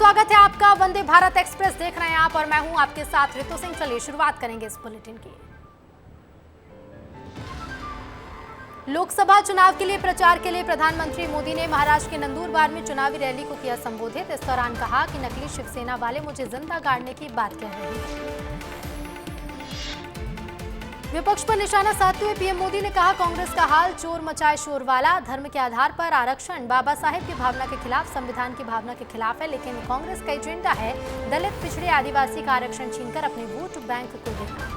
स्वागत है आपका वंदे भारत एक्सप्रेस देख रहे हैं आप और मैं हूं आपके साथ ऋतु सिंह। चलिए शुरुआत करेंगे इस बुलेटिन की। लोकसभा चुनाव के लिए प्रचार के लिए प्रधानमंत्री मोदी ने महाराष्ट्र के नंदुरबार में चुनावी रैली को किया संबोधित। इस दौरान कहा कि नकली शिवसेना वाले मुझे जिंदा गाड़ने की बात कह रहे हैं। विपक्ष पर निशाना साधते हुए पीएम मोदी ने कहा कांग्रेस का हाल चोर मचाए शोर वाला। धर्म के आधार पर आरक्षण बाबा साहेब की भावना के खिलाफ, संविधान की भावना के खिलाफ है, लेकिन कांग्रेस का एजेंडा है दलित, पिछड़े, आदिवासी का आरक्षण छीनकर अपने वोट बैंक को देना।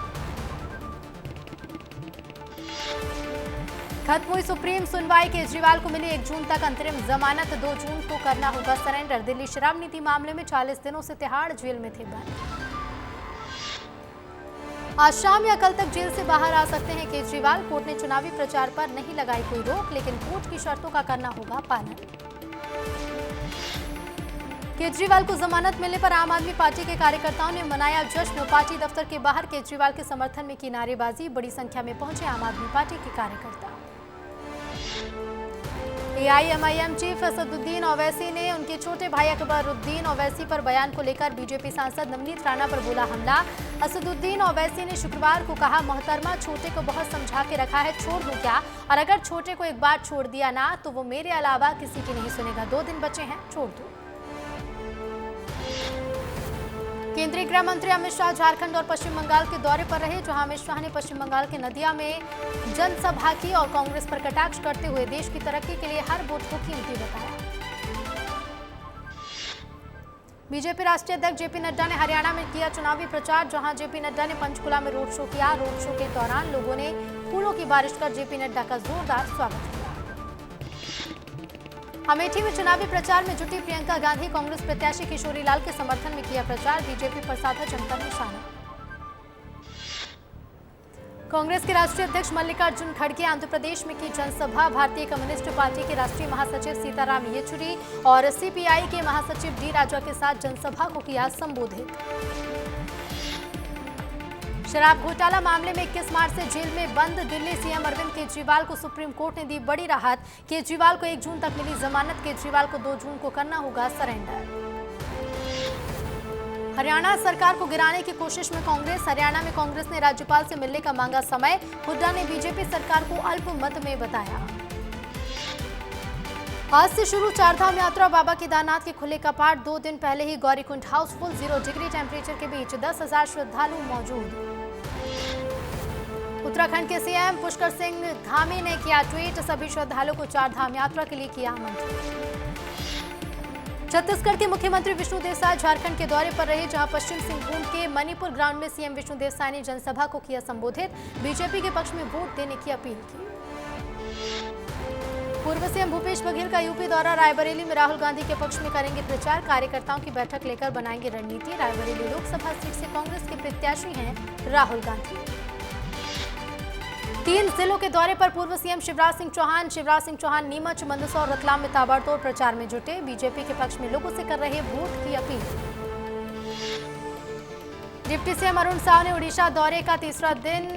खत्म हुई सुप्रीम सुनवाई, केजरीवाल को मिली 1 जून तक अंतरिम जमानत, 2 जून को करना होगा सरेंडर। दिल्ली शराब नीति मामले में 40 दिनों से तिहाड़ जेल में थे बंद। आज शाम या कल तक जेल से बाहर आ सकते हैं केजरीवाल। कोर्ट ने चुनावी प्रचार पर नहीं लगाई कोई रोक, लेकिन कोर्ट की शर्तों का करना होगा पालन। केजरीवाल को जमानत मिलने पर आम आदमी पार्टी के कार्यकर्ताओं ने मनाया जश्न। पार्टी दफ्तर के बाहर केजरीवाल के समर्थन में की नारेबाजी। बड़ी संख्या में पहुंचे आम आदमी पार्टी के कार्यकर्ता। एआईएमआईएम चीफ असदुद्दीन ओवैसी ने उनके छोटे भाई अकबरुद्दीन ओवैसी पर बयान को लेकर बीजेपी सांसद नवनीत राणा पर बोला हमला। असदुद्दीन ओवैसी ने शुक्रवार को कहा, मोहतरमा छोटे को बहुत समझा के रखा है, छोड़ दूं क्या? और अगर छोटे को एक बार छोड़ दिया ना तो वो मेरे अलावा किसी की नहीं सुनेगा। 2 दिन बचे हैं, छोड़ दो। केंद्रीय गृह मंत्री अमित शाह झारखंड और पश्चिम बंगाल के दौरे पर रहे, जहां अमित शाह ने पश्चिम बंगाल के नदिया में जनसभा की और कांग्रेस पर कटाक्ष करते हुए देश की तरक्की के लिए हर वोट को कीमती बताया। बीजेपी राष्ट्रीय अध्यक्ष जेपी नड्डा ने हरियाणा में किया चुनावी प्रचार, जहां जेपी नड्डा ने पंचकुला में रोड शो किया। रोड शो के दौरान लोगों ने फूलों की बारिश कर जेपी नड्डा का जोरदार स्वागत किया। अमेठी में चुनावी प्रचार में जुटी प्रियंका गांधी, कांग्रेस प्रत्याशी किशोरी लाल के समर्थन में किया प्रचार। बीजेपी पर साधा जमकर निशाना। कांग्रेस के राष्ट्रीय अध्यक्ष मल्लिकार्जुन खड़गे आंध्र प्रदेश में की जनसभा। भारतीय कम्युनिस्ट पार्टी के राष्ट्रीय महासचिव सीताराम येचुरी और सीपीआई के महासचिव डी राजा के साथ जनसभा को किया संबोधित। शराब घोटाला मामले में 21 मार्च से जेल में बंद दिल्ली सीएम अरविंद केजरीवाल को सुप्रीम कोर्ट ने दी बड़ी राहत। केजरीवाल को 1 जून तक मिली जमानत। केजरीवाल को 2 जून को करना होगा सरेंडर। हरियाणा सरकार को गिराने की कोशिश में कांग्रेस। हरियाणा में कांग्रेस ने राज्यपाल से मिलने का मांगा समय। हुड्डा ने बीजेपी सरकार को अल्पमत में बताया। आज से शुरू चारधाम यात्रा, बाबा केदारनाथ के खुले कपाट। 2 दिन पहले ही गौरीकुंड हाउसफुल, 0 डिग्री टेम्परेचर के बीच 10,000 श्रद्धालु मौजूद। उत्तराखंड के सीएम पुष्कर सिंह धामी ने किया ट्वीट, सभी श्रद्धालुओं को चारधाम यात्रा के लिए किया आमंत्रित। छत्तीसगढ़ के मुख्यमंत्री विष्णुदेव साय झारखंड के दौरे पर रहे, जहां पश्चिम सिंहभूम के मणिपुर ग्राउंड में सीएम विष्णुदेव साय ने जनसभा को किया संबोधित। बीजेपी के पक्ष में वोट देने की अपील की। पूर्व सीएम भूपेश बघेल का यूपी दौरा, रायबरेली में राहुल गांधी के पक्ष में करेंगे प्रचार। कार्यकर्ताओं की बैठक लेकर बनाएंगे रणनीति। रायबरेली लोकसभा सीट से कांग्रेस के प्रत्याशी हैं राहुल गांधी। 3 जिलों के दौरे पर पूर्व सीएम शिवराज सिंह चौहान नीमच, मंदसौर, रतलाम में ताबड़तोड़ प्रचार में जुटे। बीजेपी के पक्ष में लोगों से कर रहे वोट की appeal. Deputy CM Arun Sao ने उड़ीसा दौरे का तीसरा दिन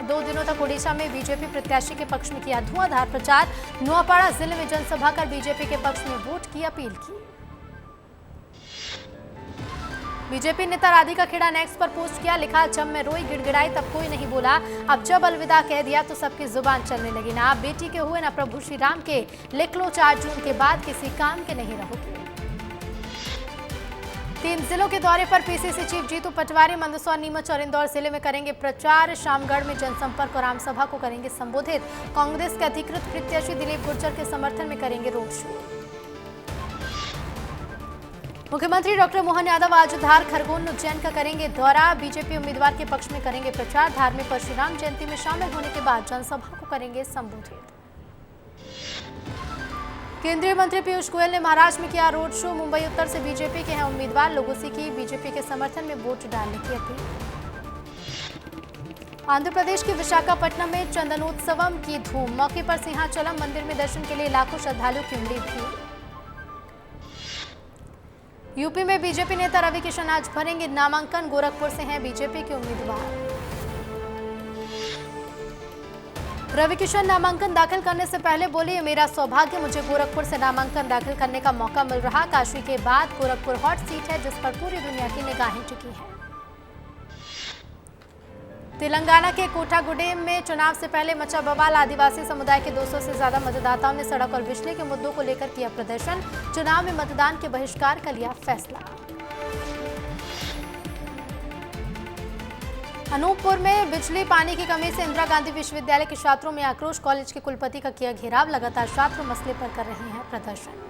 2 दिनों तक उड़ीसा में बीजेपी प्रत्याशी के पक्ष में किया धुआंधार प्रचार। नुआपाड़ा जिले में जनसभा कर बीजेपी के पक्ष में वोट की अपील की। बीजेपी नेता राधिका खेड़ा ने एक्स पर पोस्ट किया, लिखा जब मैं रोई गिड़गिड़ाई तब कोई नहीं बोला, अब जब अलविदा कह दिया तो सबकी जुबान चलने लगी। ना आप बेटी के हुए ना प्रभु श्री राम के, लिख लो 4 जून के बाद किसी काम के नहीं रहोगे। 3 जिलों के दौरे पर पीसीसी चीफ जीतू पटवारी मंदसौर, नीमच और इंदौर जिले में करेंगे प्रचार। शामगढ़ में जनसंपर्क और आमसभा को करेंगे संबोधित। कांग्रेस के अधिकृत प्रत्याशी दिलीप गुर्जर के समर्थन में करेंगे रोड शो। मुख्यमंत्री डॉक्टर मोहन यादव आज धार, खरगोन, उज्जैन का करेंगे दौरा। बीजेपी उम्मीदवार के पक्ष में करेंगे प्रचार। धार में परशुराम जयंती में शामिल होने के बाद जनसभा को करेंगे संबोधित। केंद्रीय मंत्री पीयूष गोयल ने महाराष्ट्र में किया रोड शो। मुंबई उत्तर से बीजेपी के हैं उम्मीदवार, लोगों से की बीजेपी के समर्थन में वोट डालने की अपील। आंध्र प्रदेश के विशाखापट्टनम में चंदनोत्सवम की धूम, मौके पर सिंहाचलम मंदिर में दर्शन के लिए लाखों श्रद्धालुओं की उमड़ी भीड़। यूपी में बीजेपी नेता रवि किशन आज भरेंगे नामांकन। गोरखपुर से हैं बीजेपी के उम्मीदवार। रवि किशन नामांकन दाखिल करने से पहले बोले, ये मेरा सौभाग्य, मुझे गोरखपुर से नामांकन दाखिल करने का मौका मिल रहा। काशी के बाद गोरखपुर हॉट सीट है जिस पर पूरी दुनिया की निगाहें टिकी हैं। तेलंगाना के कोठागुडेम में चुनाव से पहले मचा बवाल। आदिवासी समुदाय के 200 से ज्यादा मतदाताओं ने सड़क और बिजली के मुद्दों को लेकर किया प्रदर्शन। चुनाव में मतदान के बहिष्कार का लिया फैसला। अनूपपुर में बिजली पानी की कमी से इंदिरा गांधी विश्वविद्यालय के छात्रों में आक्रोश। कॉलेज के कुलपति का किया घेराव। लगातार छात्र मसले पर कर रहे हैं प्रदर्शन।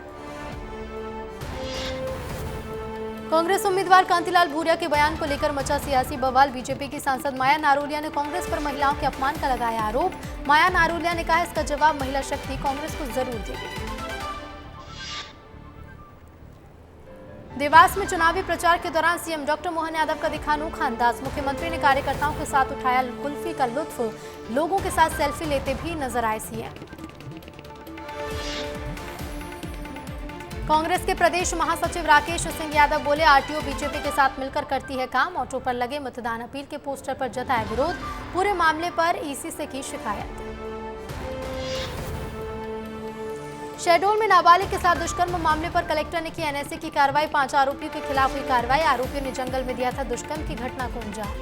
कांग्रेस उम्मीदवार कांतिलाल भूरिया के बयान को लेकर मचा सियासी बवाल। बीजेपी की सांसद माया नारोलिया ने कांग्रेस पर महिलाओं के अपमान का लगाया आरोप। माया नारोलिया ने कहा, इसका जवाब महिला शक्ति कांग्रेस को जरूर देगी। देवास में चुनावी प्रचार के दौरान सीएम डॉक्टर मोहन यादव का दिखा अनोखा अंदाज। मुख्यमंत्री ने कार्यकर्ताओं के साथ उठाया कुल्फी का लुत्फ। लोगों के साथ सेल्फी लेते भी नजर आए सीएम। कांग्रेस के प्रदेश महासचिव राकेश सिंह यादव बोले, आरटीओ बीजेपी के साथ मिलकर करती है काम। ऑटो पर लगे मतदान अपील के पोस्टर पर जताया विरोध। पूरे मामले पर ईसी से की शिकायत। शहडोल में नाबालिग के साथ दुष्कर्म मामले पर कलेक्टर ने की एनएसए की कार्रवाई। 5 आरोपियों के खिलाफ हुई कार्रवाई। आरोपियों ने जंगल में दिया था दुष्कर्म की घटना को अंजाम।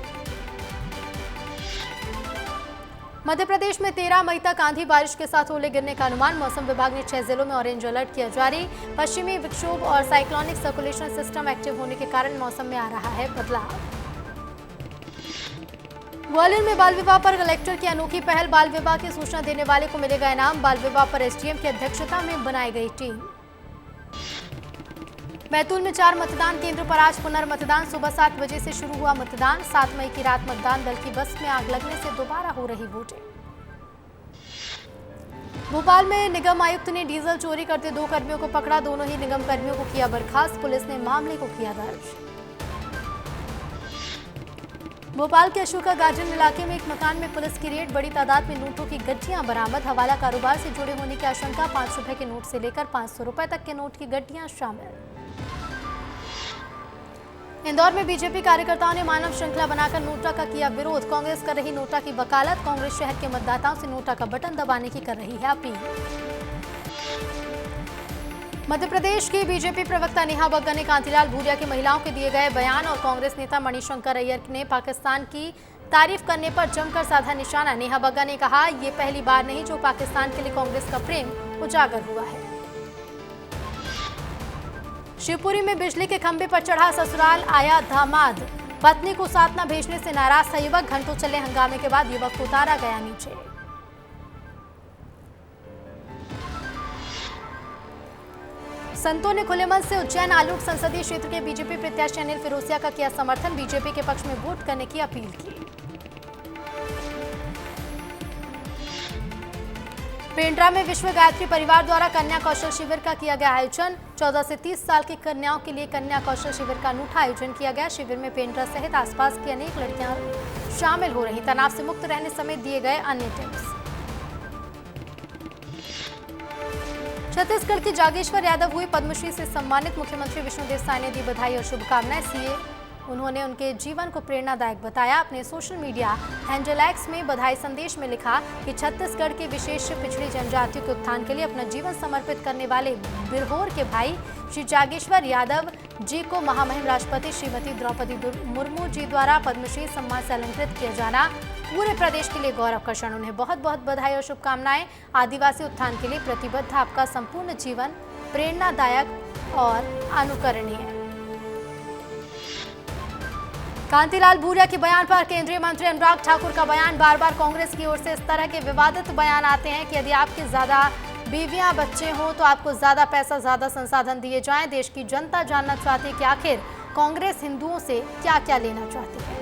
मध्य प्रदेश में 13 मई तक आंधी बारिश के साथ ओले गिरने का अनुमान। मौसम विभाग ने 6 जिलों में ऑरेंज अलर्ट किया जारी। पश्चिमी विक्षोभ और साइक्लोनिक सर्कुलेशन सिस्टम एक्टिव होने के कारण मौसम में आ रहा है बदलाव। ग्वालियर में बाल विवाह पर कलेक्टर की अनोखी पहल। बाल विवाह की सूचना देने वाले को मिलेगा इनाम। बाल विवाह पर एसडीएम की अध्यक्षता में बनाई गई टीम। बैतूल में 4 मतदान केंद्रों पर आज पुनर्मतदान। सुबह 7 बजे से शुरू हुआ मतदान। 7 मई की रात मतदान दल की बस में आग लगने से दोबारा हो रही वोटिंग। भोपाल में निगम आयुक्त ने डीजल चोरी करते 2 कर्मियों को पकड़ा। दोनों ही निगम कर्मियों को किया बर्खास्त। पुलिस ने मामले को किया दर्ज। भोपाल के अशोका गार्डन इलाके में एक मकान में पुलिस की रेड। बड़ी तादाद में नोटों की गड्डियां बरामद। हवाला कारोबार से जुड़े होने की आशंका। 5 रुपए के नोट से लेकर 500 रुपए तक के नोट की गड्डियां शामिल। इंदौर में बीजेपी कार्यकर्ताओं ने मानव श्रृंखला बनाकर नोटा का किया विरोध। कांग्रेस कर रही नोटा की वकालत। कांग्रेस शहर के मतदाताओं से नोटा का बटन दबाने की कर रही है अपील। मध्य प्रदेश की बीजेपी प्रवक्ता नेहा बग्गा ने कांतिलाल भूरिया की महिलाओं के दिए गए बयान और कांग्रेस नेता मणिशंकर अय्यर ने पाकिस्तान की तारीफ करने पर जमकर साधा निशाना। नेहा बग्गा ने कहा, ये पहली बार नहीं जो पाकिस्तान के लिए कांग्रेस का प्रेम उजागर हुआ है। शिवपुरी में बिजली के खंभे पर चढ़ा ससुराल आया दामाद। पत्नी को साथ न भेजने से नाराज था युवक। घंटों चले हंगामे के बाद युवक को उतारा गया नीचे। संतों ने खुले मन से उज्जैन आलूट संसदीय क्षेत्र के बीजेपी प्रत्याशी अनिल फिरोजिया का किया समर्थन। बीजेपी के पक्ष में वोट करने की अपील की। पेंड्रा में विश्व गायत्री परिवार द्वारा कन्या कौशल शिविर का किया गया आयोजन। 14 से 30 साल की कन्याओं के लिए कन्या कौशल शिविर का अनूठा आयोजन किया गया। शिविर में पेंड्रा सहित आसपास की अनेक लड़कियां शामिल हो रही। तनाव से मुक्त रहने समेत दिए गए अन्य टिप्स। छत्तीसगढ़ की जागेश्वर यादव हुई पद्मश्री से सम्मानित। मुख्यमंत्री विष्णुदेव साय ने दी बधाई और शुभकामनाएं। सीए उन्होंने उनके जीवन को प्रेरणादायक बताया। अपने सोशल मीडिया हैंडल एक्स में बधाई संदेश में लिखा कि छत्तीसगढ़ के विशेष पिछड़ी जनजातियों के उत्थान के लिए अपना जीवन समर्पित करने वाले बिरहोर के भाई श्री जागेश्वर यादव जी को महामहिम राष्ट्रपति श्रीमती द्रौपदी मुर्मू जी द्वारा पद्मश्री सम्मान से अलंकृत किया जाना पूरे प्रदेश के लिए गौरव का क्षण। उन्हें बहुत बहुत बधाई और शुभकामनाएं। आदिवासी उत्थान के लिए प्रतिबद्ध आपका संपूर्ण जीवन प्रेरणादायक और अनुकरणीय। कांतिलाल भूरिया के बयान पर केंद्रीय मंत्री अनुराग ठाकुर का बयान। बार बार कांग्रेस की ओर से इस तरह के विवादित बयान आते हैं कि यदि आपके ज्यादा बीवियां बच्चे हों तो आपको ज्यादा पैसा ज्यादा संसाधन दिए जाएं। देश की जनता जानना चाहती है कि आखिर कांग्रेस हिंदुओं से क्या क्या लेना चाहती है।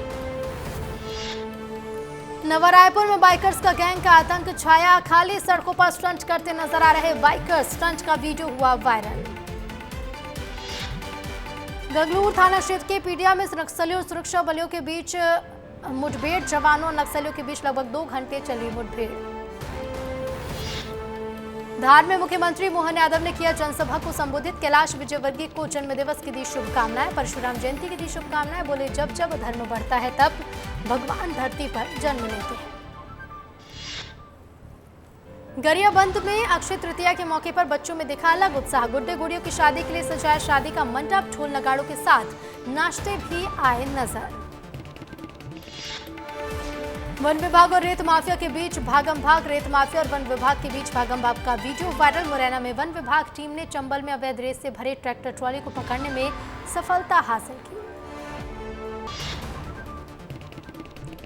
नवा रायपुर में बाइकर्स का गैंग का आतंक छाया। खाली सड़कों पर स्टंट करते नजर आ रहे बाइकर्स। स्टंट का वीडियो हुआ वायरल। गगलूर थाना क्षेत्र के पीडिया में नक्सलियों और सुरक्षा बलों के बीच मुठभेड़। जवानों और नक्सलियों के बीच लगभग 2 घंटे चली मुठभेड़। धार में मुख्यमंत्री मोहन यादव ने किया जनसभा को संबोधित। कैलाश विजयवर्गीय को जन्मदिवस की दी शुभकामनाएं। परशुराम जयंती की दी शुभकामनाएं। बोले, जब जब धर्म बढ़ता है तब भगवान धरती पर जन्म लेते हैं। गरियाबंद में अक्षय तृतीया के मौके पर बच्चों में दिखा अलग उत्साह। गुड्डे गुड़ियों की शादी के लिए सजाया शादी का मंडप, ढोल नगाड़ों के साथ नाचते भी आए नजर। वन विभाग और रेत माफिया के बीच भागम भाग। रेत माफिया और वन विभाग के बीच भागम भाग का वीडियो वायरल। मुरैना में वन विभाग टीम ने चंबल में अवैध रेत से भरे ट्रैक्टर ट्रॉली को पकड़ने में सफलता हासिल की।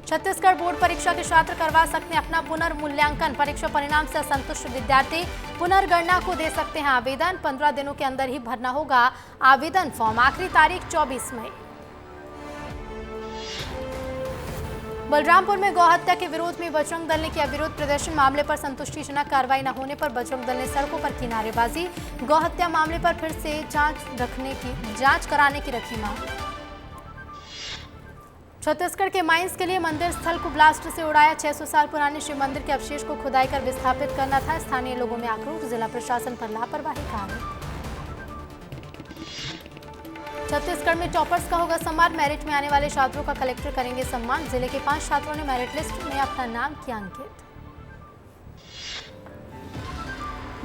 छत्तीसगढ़ बोर्ड परीक्षा के छात्र करवा सकते हैं अपना पुनर्मूल्यांकन। परीक्षा परिणाम से असंतुष्ट विद्यार्थी पुनर्गणना को दे सकते हैं आवेदन। 15 दिनों के अंदर ही भरना होगा आवेदन फॉर्म। आखिरी तारीख 24 मई। बलरामपुर में गौहत्या के विरोध में बजरंग दल ने किया विरोध प्रदर्शन। मामले पर संतुष्टिजनक कार्रवाई न होने पर बजरंग दल ने सड़कों पर की नारेबाजी। गौहत्या मामले पर फिर से जांच कराने की रखी मांग। छत्तीसगढ़ के माइंस के लिए मंदिर स्थल को ब्लास्ट से उड़ाया। 600 साल पुराने शिव मंदिर के अवशेष को खुदाई कर विस्थापित करना था। स्थानीय लोगों में आक्रोश। जिला प्रशासन पर लापरवाही का आरोप। छत्तीसगढ़ में टॉपर्स का होगा सम्मान। मेरिट में आने वाले छात्रों का कलेक्टर करेंगे सम्मान। जिले के 5 छात्रों ने मेरिट लिस्ट में अपना नाम किया अंकित।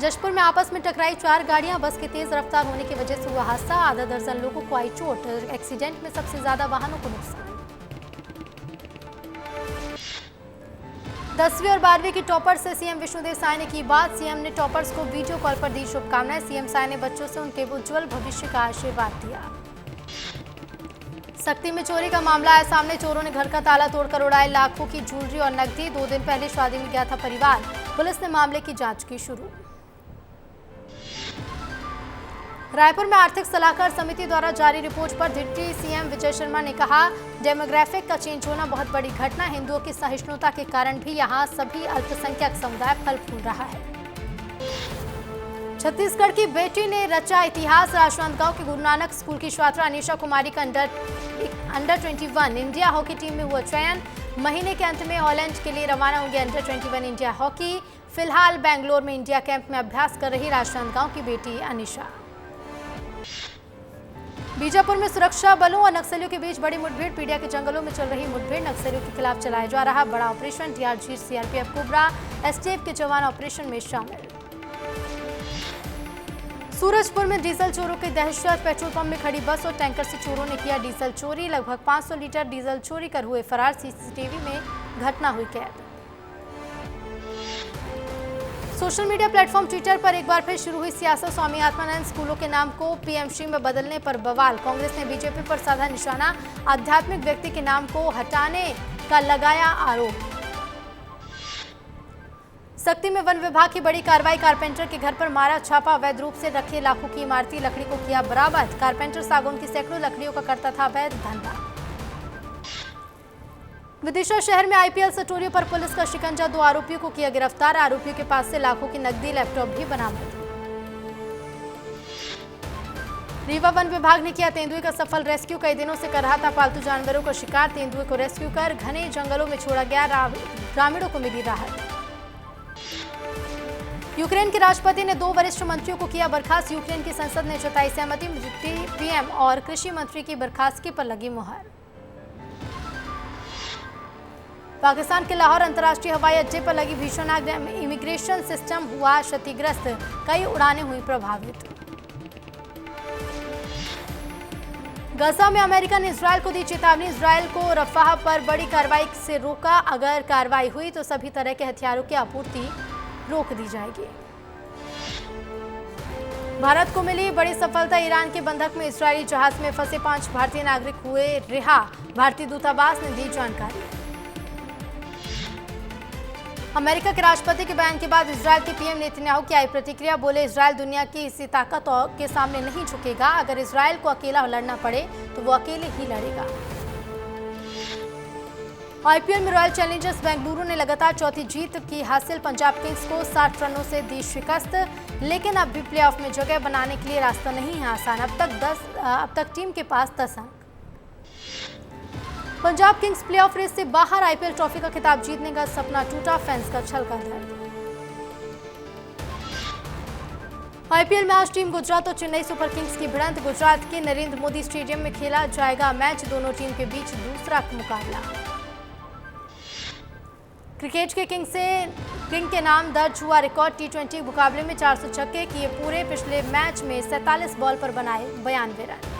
जशपुर में आपस में टकराई 4 गाड़ियां। बस के तेज रफ्तार होने की वजह से हुआ हादसा। आधा दर्जन लोगों को आई चोट। एक्सीडेंट में सबसे ज्यादा वाहनों को नुकसान। 10वीं और 12वीं की टॉपर से सीएम विष्णुदेव साय ने की बात। सीएम ने टॉपर्स को वीडियो कॉल पर दी शुभकामनाएं। सीएम साय ने बच्चों से उनके उज्जवल भविष्य का आशीर्वाद दिया। सक्ती में चोरी का मामला आया सामने। चोरों ने घर का ताला तोड़कर उड़ाए लाखों की ज्वेलरी और नकदी। 2 दिन पहले शादी में गया था परिवार। पुलिस ने मामले की जांच की शुरू। रायपुर में आर्थिक सलाहकार समिति द्वारा जारी रिपोर्ट पर डिप्टी सीएम विजय शर्मा ने कहा, डेमोग्राफिक का चेंज होना बहुत बड़ी घटना। हिंदुओं की सहिष्णुता के कारण भी यहां सभी अल्पसंख्यक समुदाय फल फूल रहा है। छत्तीसगढ़ की बेटी ने रचा इतिहास। राजनांदगांव के गुरु नानक स्कूल की छात्रा अनीशा कुमारी का अंडर 21 इंडिया हॉकी टीम में हुआ चयन। महीने के अंत में हॉलैंड के लिए रवाना होंगे अंडर 21 इंडिया हॉकी। फिलहाल बेंगलोर में इंडिया कैंप में अभ्यास कर रही राजनांदगांव की बेटी अनीशा। बीजापुर में सुरक्षा बलों और नक्सलियों के बीच बड़ी मुठभेड़। पीडिया के जंगलों में चल रही मुठभेड़। नक्सलियों के खिलाफ चलाया जा रहा बड़ा operation. DRG, CRPF, cobra, STF के जवान ऑपरेशन में शामिल। सूरजपुर में डीजल चोरों की दहशत। पेट्रोल पंप में खड़ी बस और टैंकर से चोरों ने किया डीजल चोरी। लगभग 500 लीटर डीजल चोरी कर हुए फरार। सीसीटीवी में घटना हुई कैद। सोशल मीडिया प्लेटफॉर्म ट्विटर पर एक बार फिर शुरू हुई सियासत। स्वामी आत्मानंद स्कूलों के नाम को पीएमश्री में बदलने पर बवाल। कांग्रेस ने बीजेपी पर साधा निशाना। आध्यात्मिक व्यक्ति के नाम को हटाने का लगाया आरोप। सक्ती में वन विभाग की बड़ी कार्रवाई। कारपेंटर के घर पर मारा छापा। अवैध रूप से रखे लाखों की इमारती लकड़ी को किया बरामद। कारपेंटर सागौन की सैकड़ों लकड़ियों का करता था अवैध धंधा। विदिशा शहर में आईपीएल सटोरियों पर पुलिस का शिकंजा। 2 आरोपियों को किया गिरफ्तार। आरोपियों के पास से लाखों की नकदी, लैपटॉप भी बरामद। रीवा वन विभाग ने किया तेंदुए का सफल रेस्क्यू। कई दिनों से कर रहा था पालतू जानवरों का शिकार। तेंदुए को रेस्क्यू कर घने जंगलों में छोड़ा गया। ग्रामीणों को मिली राहत। यूक्रेन के राष्ट्रपति ने 2 वरिष्ठ मंत्रियों को किया बर्खास्त। यूक्रेन की संसद ने जताई सहमति। पीएम और कृषि मंत्री की बर्खास्तगी पर लगी मुहर। पाकिस्तान के लाहौर अंतर्राष्ट्रीय हवाई अड्डे पर लगी भीषण आग। इमिग्रेशन सिस्टम हुआ क्षतिग्रस्त। कई उड़ानें हुई प्रभावित। गजा में अमेरिका ने इजरायल को दी चेतावनी। इजरायल को रफाह पर बड़ी कार्रवाई से रोका। अगर कार्रवाई हुई तो सभी तरह के हथियारों की आपूर्ति रोक दी जाएगी। भारत को मिली बड़ी सफलता। ईरान के बंधक में इजरायली जहाज में फंसे 5 भारतीय नागरिक हुए रिहा। भारतीय दूतावास ने दी जानकारी। अमेरिका के राष्ट्रपति के बयान के बाद इजरायल के पीएम नेतन्याहू की आई प्रतिक्रिया। बोले, इजरायल दुनिया की इसी ताकत के सामने नहीं झुकेगा। अगर इजरायल को अकेला लड़ना पड़े तो वो अकेले ही लड़ेगा। आईपीएल में रॉयल चैलेंजर्स बेंगलुरु ने लगातार चौथी जीत की हासिल। पंजाब किंग्स को 60 रनों से दी शिकस्त। लेकिन अब भी प्लेऑफ में जगह बनाने के लिए रास्ता नहीं है आसान। अब तक टीम के पास 10 अंक। पंजाब किंग्स प्लेऑफ रेस से बाहर। आईपीएल ट्रॉफी का खिताब जीतने का सपना टूटा। फैंस का छलका दर्द। आईपीएल में आज टीम गुजरात और चेन्नई सुपर किंग्स की भिड़ंत। गुजरात के नरेंद्र मोदी स्टेडियम में खेला जाएगा मैच। दोनों टीम के बीच दूसरा मुकाबला। क्रिकेट के किंग के नाम दर्ज हुआ रिकॉर्ड। टी20 मुकाबले में 400 छक्के किए पूरे। पिछले मैच में 47 बॉल पर बनाए 92 रन।